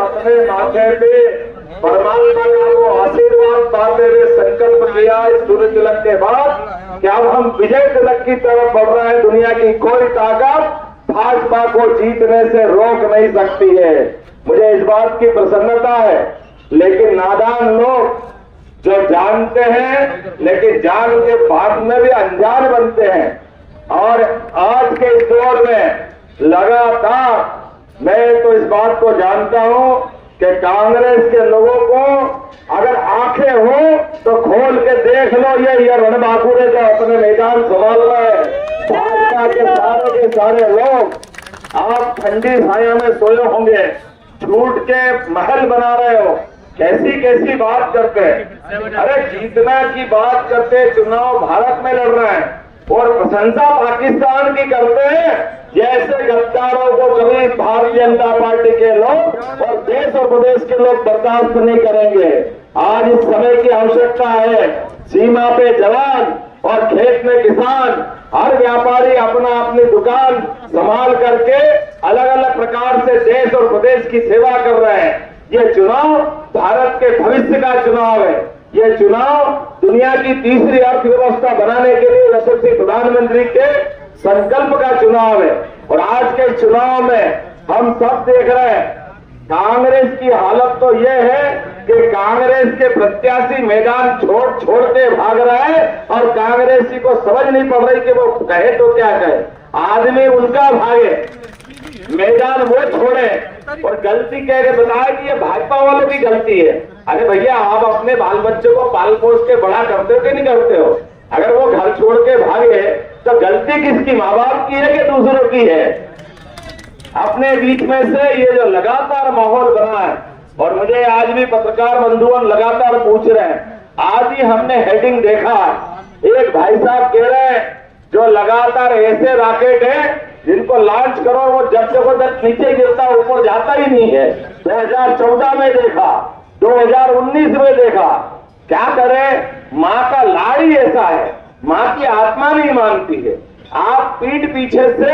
अपने माथे पे परमात्मा का वो आशीर्वाद पाते हुए संकल्प किया इस सूर्य तिलक के बाद कि अब हम विजय तिलक की तरफ बढ़ रहे हैं। दुनिया की कोई ताकत भाजपा को जीतने से रोक नहीं सकती है। मुझे इस बात की प्रसन्नता है, लेकिन नादान लोग जो जानते हैं लेकिन जान के बाद में भी अनजान बनते हैं। और आज के इस दौर में लगातार मैं तो इस बात को जानता हूं कि कांग्रेस के लोगों को अगर आंखें हो तो खोल के देख लो, ये रणबांकुरे जो अपने मैदान संभाल रहे हैं, भाजपा के सारे लोग आप ठंडी छाया में सोए होंगे, झूठ के महल बना रहे हो, कैसी कैसी बात करते हैं। अरे जीतना की बात करते, चुनाव भारत में लड़ रहे हैं और प्रशंसा पाकिस्तान की करते हैं। जैसे गद्दारों को कभी भारतीय जनता पार्टी के लोग और देश और प्रदेश के लोग बर्दाश्त नहीं करेंगे। आज इस समय की आवश्यकता है, सीमा पे जवान और खेत में किसान, हर व्यापारी अपना अपनी दुकान संभाल करके अलग अलग प्रकार से देश और प्रदेश की सेवा कर रहे हैं। ये चुनाव भारत के भविष्य का चुनाव है। ये चुनाव दुनिया की तीसरी अर्थव्यवस्था बनाने के लिए यशस्वी प्रधानमंत्री के संकल्प का चुनाव है। और आज के चुनाव में हम सब देख रहे हैं, कांग्रेस की हालत तो ये है कि कांग्रेस के प्रत्याशी मैदान छोड़ के भाग रहे हैं और कांग्रेसी को समझ नहीं पड़ रही कि वो कहे तो क्या कहे। आदमी उनका भागे, मैदान वो छोड़े और गलती कह के बताया कि ये भाजपा वालों की गलती है। अरे भैया, आप अपने बाल बच्चों को पाल पोस के बड़ा करते हो कि नहीं करते हो? अगर वो घर छोड़ के भागे तो गलती किसकी, माँ बाप की है कि दूसरों की है? अपने बीच में से ये जो लगातार माहौल बना है, और मुझे आज भी पत्रकार बंधुओं लगातार पूछ रहे हैं, आज ही हमने हेडिंग देखा, एक भाई साहब कह रहे हैं जो लगातार ऐसे रॉकेट है जिनको लॉन्च करो वो जब जबरदस्त नीचे गिरता ऊपर जाता ही नहीं है। 2014 में देखा, 2019 में देखा। क्या करे, माँ का लाड़ ही ऐसा है, माँ की आत्मा नहीं मानती है। आप पीठ पीछे से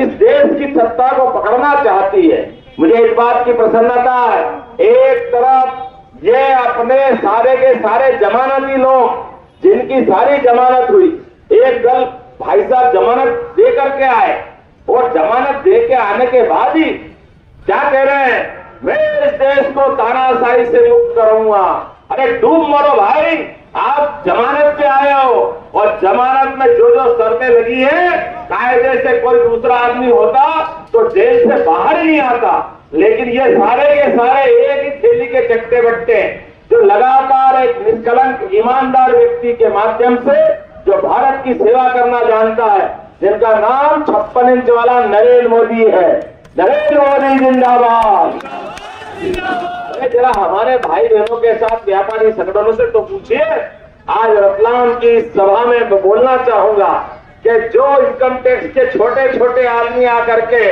इस देश की सत्ता को पकड़ना चाहती है। मुझे इस बात की प्रसन्नता है, एक तरफ ये अपने सारे के सारे जमानती लोग जिनकी सारी जमानत हुई, एक दल भाई साहब जमानत दे करके आए और जमानत दे के आने के बाद ही क्या कह रहे हैं, मैं इस देश को तानाशाही से मुक्त करूंगा। अरे डूब मरो भाई, आप जमानत पे आए हो और जमानत में जो जो शर्तें लगी है, कायदे से कोई दूसरा आदमी होता तो जेल से बाहर ही नहीं आता। लेकिन ये सारे के सारे एक ही थैली के चट्टे बट्टे जो लगातार एक निष्कलंक ईमानदार व्यक्ति के माध्यम से जो भारत की सेवा करना जानता है, जिनका नाम 56 इंच वाला नरेंद्र मोदी है। नरेंद्र मोदी जिंदाबाद। जरा हमारे भाई बहनों के साथ व्यापारी संगठनों से तो पूछिए। आज रतलाम की सभा में बोलना चाहूंगा कि जो इनकम टैक्स के छोटे छोटे आदमी आकर के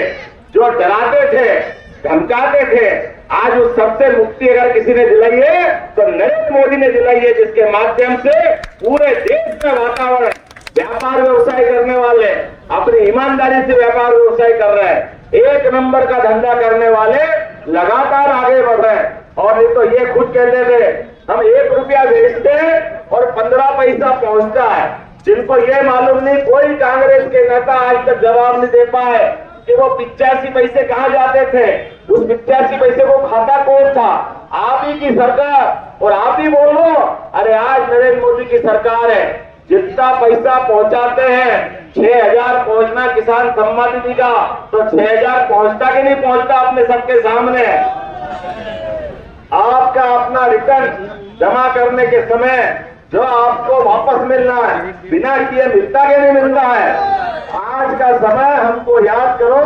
जो डराते थे, धमकाते थे, आज उस सबसे मुक्ति अगर किसी ने दिलाई है तो नरेंद्र मोदी ने दिलाई है, जिसके माध्यम से पूरे देश में वातावरण, व्यापार व्यवसाय करने वाले अपनी ईमानदारी से व्यापार व्यवसाय कर रहे हैं, एक नंबर का धंधा करने वाले लगातार आगे बढ़ रहे हैं। और नहीं तो ये खुद कहते थे हम 1 रुपया भेजते हैं और 15 पैसा पहुंचता है। जिनको ये मालूम नहीं, कोई कांग्रेस के नेता आज तक जवाब नहीं दे पाए कि वो 85 पैसे कहां जाते थे, उस 85 पैसे को खाता कौन था? आप ही की सरकार, और आप ही बोलो। अरे आज नरेंद्र मोदी की सरकार है, जितना पैसा पहुंचाते हैं, 6000 पहुंचना किसान सम्मान निधि का, तो 6000 पहुंचता कि नहीं पहुंचता अपने सबके सामने। आपका अपना रिटर्न जमा करने के समय जो आपको वापस मिलना है, बिना किए मिलता कि नहीं मिलता है? आज का समय हमको याद करो,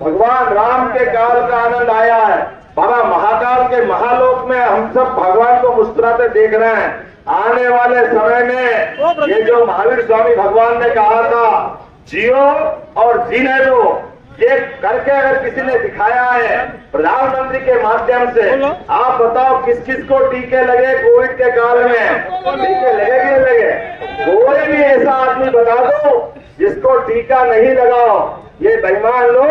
भगवान राम के काल का आनंद आया है। बाबा महाकाल के महालोक में हम सब भगवान को मुस्कुराते देख रहे हैं। आने वाले समय में ये जो महावीर स्वामी भगवान ने कहा था, जियो और जीने दो, ये करके अगर किसी ने दिखाया है प्रधानमंत्री के माध्यम से, आप बताओ किस किस को टीके लगे कोविड के काल में? टीके लगे कि नहीं लगे? कोई भी ऐसा आदमी बता दो जिसको टीका नहीं लगाओ। ये बेईमान लोग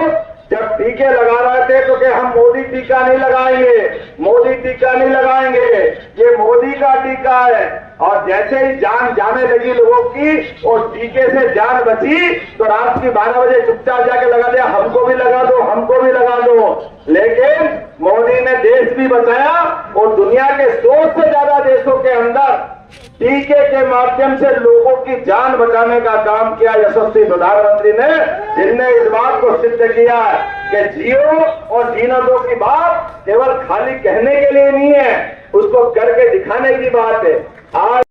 जब टीके लगा रहे थे तो के हम मोदी टीका नहीं लगाएंगे, मोदी टीका नहीं लगाएंगे, ये मोदी का टीका है। और जैसे ही जान जाने लगी लोगों की और टीके से जान बची तो रात की 12 बजे चुपचाप जाके लगा दिया, हमको भी लगा दो, हमको भी लगा दो। लेकिन मोदी ने देश भी बचाया और दुनिया के 100 से ज्यादा देशों के अंदर टीके के माध्यम से लोगों की जान बचाने का काम किया यशस्वी प्रधानमंत्री ने, जिनने इस बात को सिद्ध किया कि जियो और जीने दो की बात केवल खाली कहने के लिए नहीं है, उसको करके दिखाने की बात है। आज